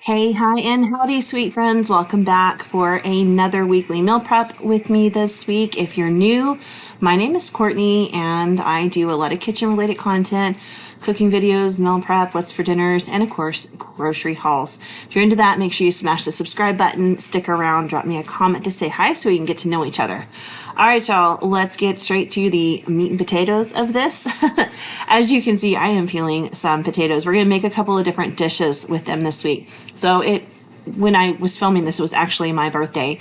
Hey, hi, and howdy, sweet friends. Welcome back for another weekly meal prep with me this week. If you're new, my name is Courtney, and I do a lot of kitchen related content, cooking videos, meal prep, what's for dinners, and of course, grocery hauls. If you're into that, make sure you smash the subscribe button, stick around, drop me a comment to say hi so we can get to know each other. All right, y'all, let's get straight to the meat and potatoes of this. As you can see, I am peeling some potatoes. We're going to make a couple of different dishes with them this week. When I was filming this, it was actually my birthday.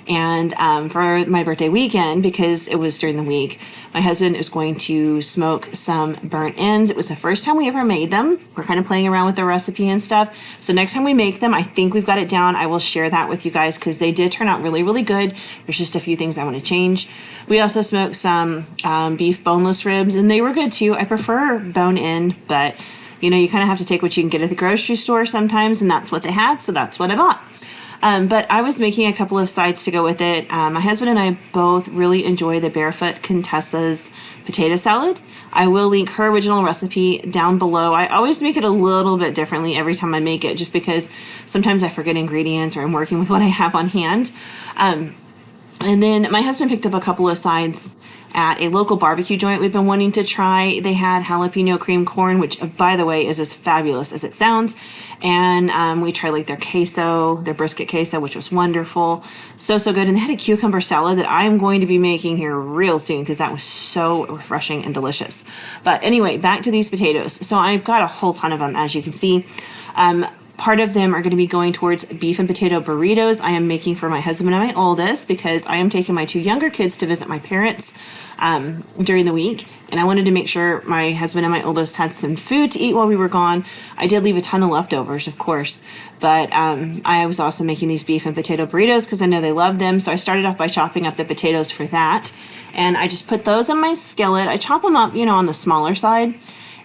And for my birthday weekend, because it was during the week, my husband is going to smoke some burnt ends. It was the first time we ever made them. We're kind of playing around with the recipe and stuff. So next time we make them, I think we've got it down. I will share that with you guys because they did turn out really, really good. There's just a few things I want to change. We also smoked some beef boneless ribs, and they were good too. I prefer bone in, but you kind of have to take what you can get at the grocery store sometimes, and that's what they had, so that's what I bought. But I was making a couple of sides to go with it. My husband and I both really enjoy the Barefoot Contessa's potato salad. I will link her original recipe down below. I always make it a little bit differently every time I make it, just because sometimes I forget ingredients or I'm working with what I have on hand. And then my husband picked up a couple of sides at a local barbecue joint we've been wanting to try. They had jalapeno cream corn, which, by the way, is as fabulous as it sounds. And we tried like their queso, their brisket queso, which was wonderful. So good. And they had a cucumber salad that I'm going to be making here real soon because that was so refreshing and delicious. But anyway, back to these potatoes. So I've got a whole ton of them, as you can see. Part of them are going to be going towards beef and potato burritos I am making for my husband and my oldest because I am taking my two younger kids to visit my parents during the week. And I wanted to make sure my husband and my oldest had some food to eat while we were gone. I did leave a ton of leftovers, of course, but I was also making these beef and potato burritos because I know they love them. So I started off by chopping up the potatoes for that. And I just put those in my skillet. I chop them up, on the smaller side.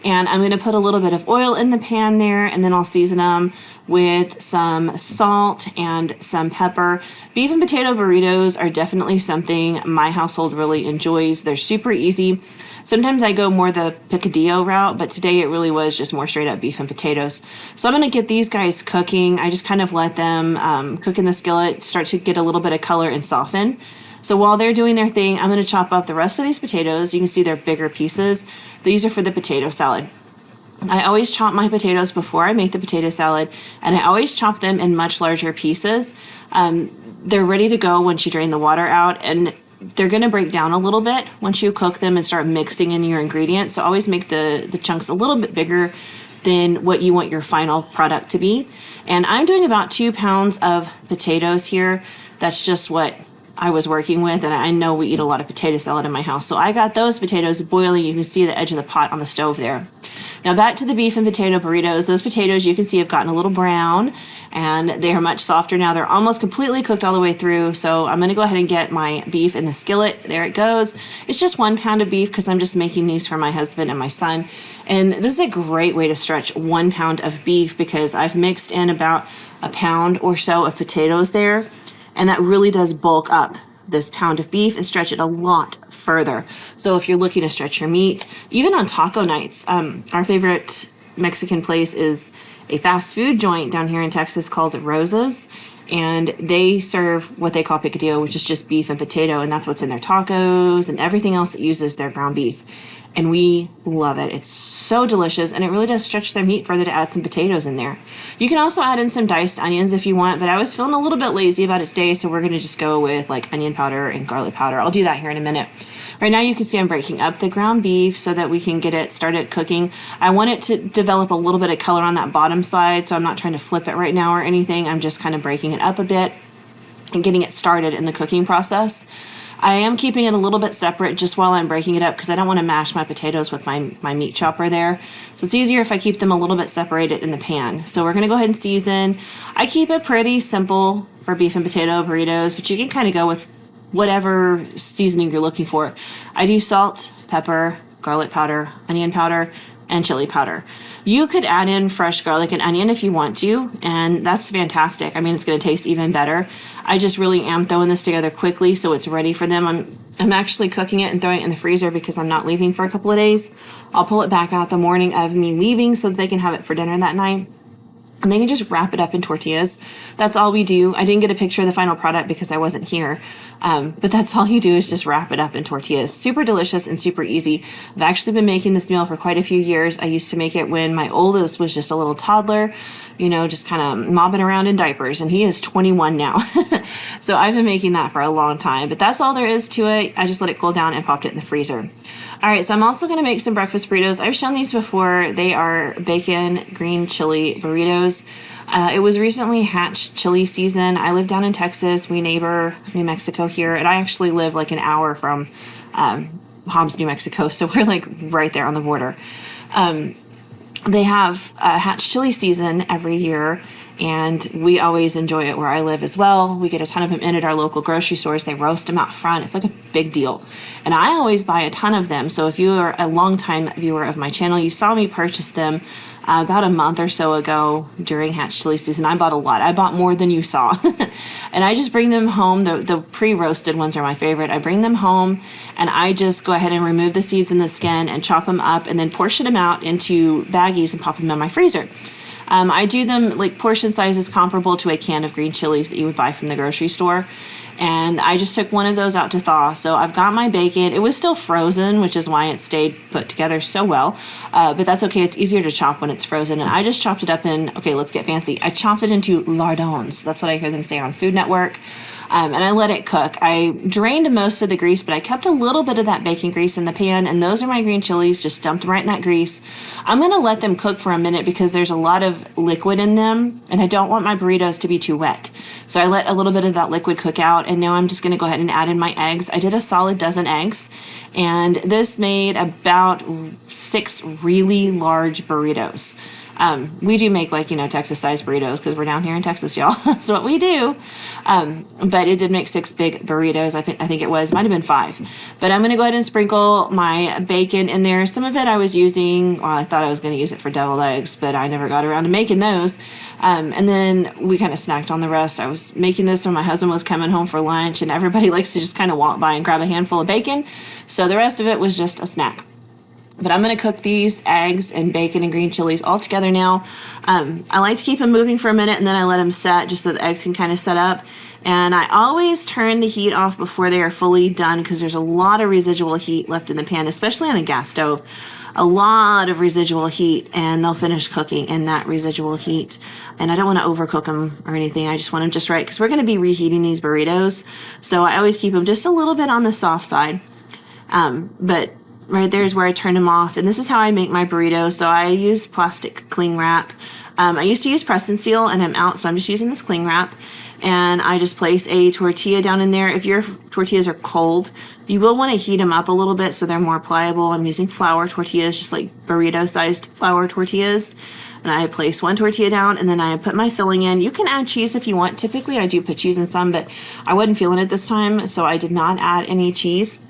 And I'm going to put a little bit of oil in the pan there, and then I'll season them with some salt and some pepper. Beef and potato burritos are definitely something my household really enjoys. They're super easy. Sometimes I go more the picadillo route, but today it really was just more straight up beef and potatoes. So I'm going to get these guys cooking. I just kind of let them cook in the skillet, start to get a little bit of color and soften. So while they're doing their thing, I'm going to chop up the rest of these potatoes. You can see they're bigger pieces. These are for the potato salad. I always chop my potatoes before I make the potato salad, and I always chop them in much larger pieces. They're ready to go once you drain the water out, and they're going to break down a little bit once you cook them and start mixing in your ingredients. So always make the chunks a little bit bigger than what you want your final product to be. And I'm doing about 2 pounds of potatoes here. That's just what I was working with, and I know we eat a lot of potato salad in my house. So I got those potatoes boiling. You can see the edge of the pot on the stove there. Now back to the beef and potato burritos. Those potatoes you can see have gotten a little brown, and they are much softer now. They're almost completely cooked all the way through. So I'm going to go ahead and get my beef in the skillet. There it goes. It's just 1 pound of beef because I'm just making these for my husband and my son. And this is a great way to stretch 1 pound of beef because I've mixed in about a pound or so of potatoes there. And that really does bulk up this pound of beef and stretch it a lot further. So if you're looking to stretch your meat, even on taco nights, our favorite Mexican place is a fast food joint down here in Texas called Rosa's. And they serve what they call picadillo, which is just beef and potato. And that's what's in their tacos and everything else that uses their ground beef. And we love it. It's so delicious, and it really does stretch their meat further to add some potatoes in there. You can also add in some diced onions if you want, but I was feeling a little bit lazy about it today, so we're going to just go with like onion powder and garlic powder. I'll do that here in a minute. Right now you can see I'm breaking up the ground beef so that we can get it started cooking. I want it to develop a little bit of color on that bottom side, so I'm not trying to flip it right now or anything. I'm just kind of breaking it up a bit and getting it started in the cooking process. I am keeping it a little bit separate just while I'm breaking it up because I don't want to mash my potatoes with my meat chopper there. So it's easier if I keep them a little bit separated in the pan. So we're going to go ahead and season. I keep it pretty simple for beef and potato burritos, but you can kind of go with whatever seasoning you're looking for. I do salt, pepper, garlic powder, onion powder, and chili powder. You could add in fresh garlic and onion if you want to, and that's fantastic. I mean, it's going to taste even better. I just really am throwing this together quickly so it's ready for them. I'm actually cooking it and throwing it in the freezer because I'm not leaving for a couple of days. I'll pull it back out the morning of me leaving so that they can have it for dinner that night. and then you just wrap it up in tortillas. That's all we do. I didn't get a picture of the final product because I wasn't here. But that's all you do is just wrap it up in tortillas. Super delicious and super easy. I've actually been making this meal for quite a few years. I used to make it when my oldest was just a little toddler, just kind of mobbing around in diapers, and he is 21 now. So I've been making that for a long time, but that's all there is to it. I just let it cool down and popped it in the freezer. All right, so I'm also going to make some breakfast burritos. I've shown these before. They are bacon, green chili burritos. It was recently hatch chili season. I live down in Texas. We neighbor New Mexico here, and I actually live like an hour from Hobbs, New Mexico, so we're like right there on the border. They have hatch chili season every year, and we always enjoy it where I live as well. We get a ton of them in at our local grocery stores. They roast them out front. It's like a big deal. And I always buy a ton of them. So if you are a longtime viewer of my channel, you saw me purchase them about a month or so ago during hatch chili season. I bought a lot. I bought more than you saw. And I just bring them home. The pre-roasted ones are my favorite. I bring them home and I just go ahead and remove the seeds and the skin and chop them up and then portion them out into baggies and pop them in my freezer. I do them like portion sizes comparable to a can of green chilies that you would buy from the grocery store. And I just took one of those out to thaw. So I've got my bacon. It was still frozen, which is why it stayed put together so well. But that's okay. It's easier to chop when it's frozen. And I just chopped it up in, okay, let's get fancy. I chopped it into lardons. That's what I hear them say on Food Network. And I let it cook. I drained most of the grease, but I kept a little bit of that bacon grease in the pan, and those are my green chilies, just dumped them right in that grease. I'm going to let them cook for a minute because there's a lot of liquid in them, and I don't want my burritos to be too wet. So I let a little bit of that liquid cook out, and now I'm just going to go ahead and add in my eggs. I did a solid dozen eggs, and this made about 6 really large burritos. We do make Texas-sized burritos because we're down here in Texas, y'all. That's what we do. But it did make 6 big burritos. I think it might have been 5. But I'm going to go ahead and sprinkle my bacon in there. Some of it I was using, I thought I was going to use it for deviled eggs, but I never got around to making those. And then we kind of snacked on the rest. I was making this when my husband was coming home for lunch, and everybody likes to just kind of walk by and grab a handful of bacon. So the rest of it was just a snack. But I'm going to cook these eggs and bacon and green chilies all together now. I like to keep them moving for a minute, and then I let them set just so the eggs can kind of set up. And I always turn the heat off before they are fully done because there's a lot of residual heat left in the pan, especially on a gas stove. A lot of residual heat, and they'll finish cooking in that residual heat. And I don't want to overcook them or anything. I just want them just right because we're going to be reheating these burritos. So I always keep them just a little bit on the soft side. But right there is where I turn them off. And this is how I make my burritos. So I use plastic cling wrap. I used to use press and seal, and I'm out, so I'm just using this cling wrap. And I just place a tortilla down in there. If your tortillas are cold, you will want to heat them up a little bit so they're more pliable. I'm using flour tortillas, just like burrito-sized flour tortillas. And I place one tortilla down, and then I put my filling in. You can add cheese if you want. Typically, I do put cheese in some, but I wasn't feeling it this time, so I did not add any cheese.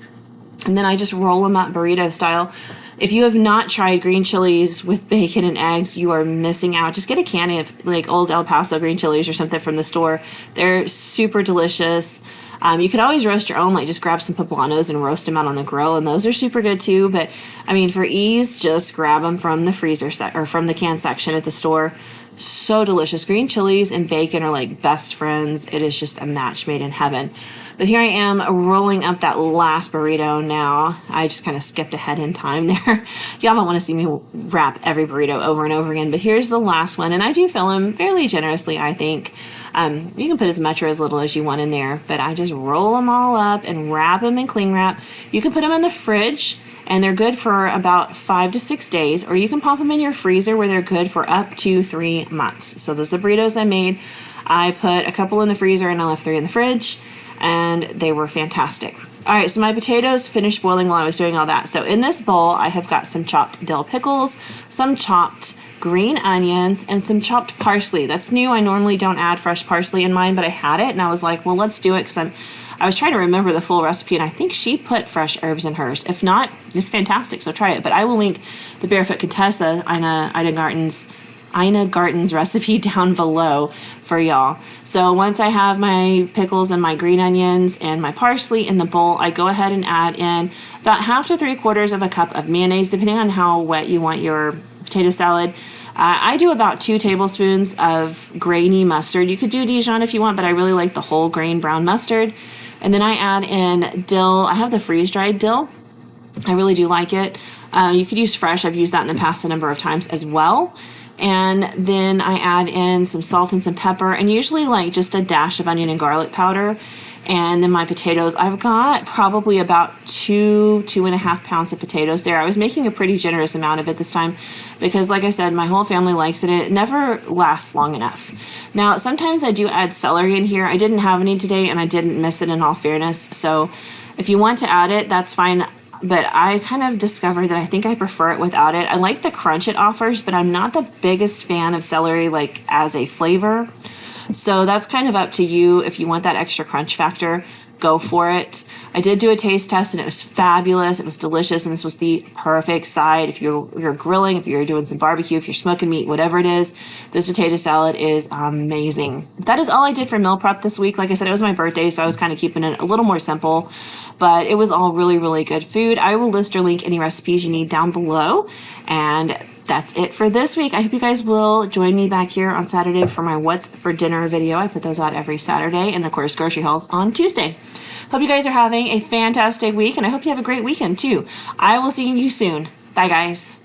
And then I just roll them up burrito style. If you have not tried green chilies with bacon and eggs, you are missing out. Just get a can of like old El Paso green chilies or something from the store. They're super delicious. You could always roast your own, like just grab some poblanos and roast them out on the grill, and those are super good too. But I mean, for ease, just grab them from the freezer or from the can section at the store. So delicious. Green chilies and bacon are like best friends. It is just a match made in heaven. But here I am rolling up that last burrito now. I just kind of skipped ahead in time there. Y'all don't want to see me wrap every burrito over and over again, but here's the last one. And I do fill them fairly generously, I think. You can put as much or as little as you want in there, but I just roll them all up and wrap them in cling wrap. You can put them in the fridge, and they're good for about 5 to 6 days, or you can pop them in your freezer where they're good for up to 3 months. So those are the burritos I made. I put a couple in the freezer and I left 3 in the fridge, and they were fantastic. All right, so my potatoes finished boiling while I was doing all that. So in this bowl, I have got some chopped dill pickles, some chopped green onions, and some chopped parsley. That's new. I normally don't add fresh parsley in mine, but I had it, and I was like, well, let's do it because I was trying to remember the full recipe, and I think she put fresh herbs in hers. If not, it's fantastic, so try it. But I will link the Barefoot Contessa, Ina Garten's recipe down below for y'all. So once I have my pickles and my green onions and my parsley in the bowl, I go ahead and add in about 1/2 to 3/4 of a cup of mayonnaise, depending on how wet you want your potato salad. I do about 2 tablespoons of grainy mustard. You could do Dijon if you want, but I really like the whole grain brown mustard. And then I add in dill. I have the freeze-dried dill. I really do like it. You could use fresh. I've used that in the past a number of times as well. And then I add in some salt and some pepper, and usually like just a dash of onion and garlic powder. And then my potatoes, I've got probably about 2.5 pounds of potatoes there. I was making a pretty generous amount of it this time because, like I said, my whole family likes it. It never lasts long enough. Now, sometimes I do add celery in here. I didn't have any today, and I didn't miss it in all fairness. So if you want to add it, that's fine. But I kind of discovered that I think I prefer it without it. I like the crunch it offers, but I'm not the biggest fan of celery like as a flavor. So that's kind of up to you. If you want that extra crunch factor, go for it. I did do a taste test and it was fabulous. It was delicious, and this was the perfect side. If you're grilling, if you're doing some barbecue, if you're smoking meat, whatever it is, this potato salad is amazing. That is all I did for meal prep this week. Like I said, it was my birthday, so I was kind of keeping it a little more simple, but it was all really, really good food. I will list or link any recipes you need down below, and that's it for this week. I hope you guys will join me back here on Saturday for my What's for Dinner video. I put those out every Saturday, and of course, grocery hauls on Tuesday. Hope you guys are having a fantastic week, and I hope you have a great weekend too. I will see you soon. Bye, guys.